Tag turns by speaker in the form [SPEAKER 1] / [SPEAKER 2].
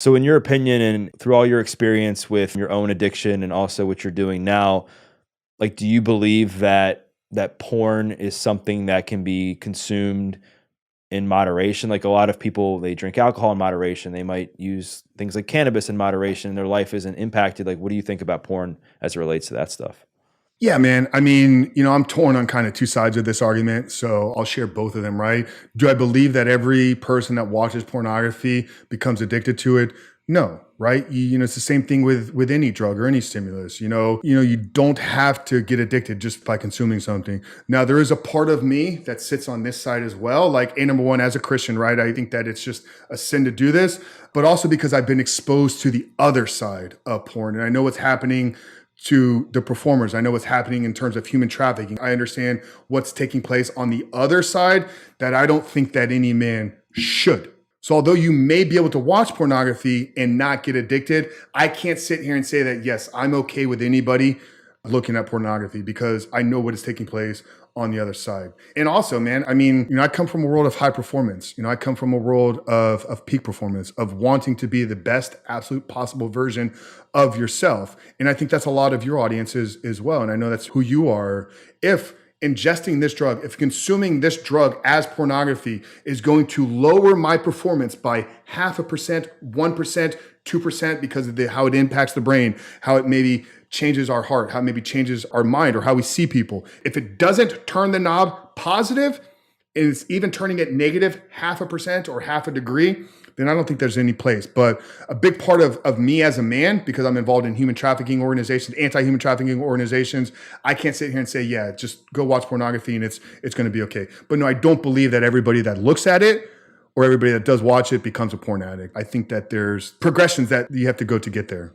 [SPEAKER 1] So in your opinion and through all your experience with your own addiction and also what you're doing now, like do you believe that porn is something that can be consumed in moderation? Like a lot of people, they drink alcohol in moderation. They might use things like cannabis in moderation and their life isn't impacted. Like what do you think about porn as it relates to that stuff?
[SPEAKER 2] Yeah, man. I mean, I'm torn on kind of two sides of this argument, so I'll share both of them, right? Do I believe that every person that watches pornography becomes addicted to it? No, right? It's the same thing with any drug or any stimulus. You don't have to get addicted just by consuming something. Now, there is a part of me that sits on this side as well. Like, number one, as a Christian, right? I think that it's just a sin to do this, but also because I've been exposed to the other side of porn, and I know what's happening to the performers. I know what's happening in terms of human trafficking. I understand what's taking place on the other side that I don't think that any man should. So although you may be able to watch pornography and not get addicted, I can't sit here and say that, yes, I'm okay with anybody looking at pornography because I know what is taking place on the other side. And also, man, I mean, I come from a world of high performance. I come from a world of peak performance, of wanting to be the best absolute possible version of yourself. And I think that's a lot of your audiences as well. And I know that's who you are. If ingesting this drug, if consuming this drug as pornography is going to lower my performance by 0.5%, 1%, 2% because of how it impacts the brain, how it maybe changes our heart, how it maybe changes our mind or how we see people. If it doesn't turn the knob positive, and it's even turning it negative 0.5% or 0.5 degree, then I don't think there's any place. But a big part of me as a man, because I'm involved in human trafficking organizations, anti-human trafficking organizations, I can't sit here and say, yeah, just go watch pornography and it's going to be okay. But no, I don't believe that everybody that looks at it or everybody that does watch it becomes a porn addict. I think that there's progressions that you have to go to get there.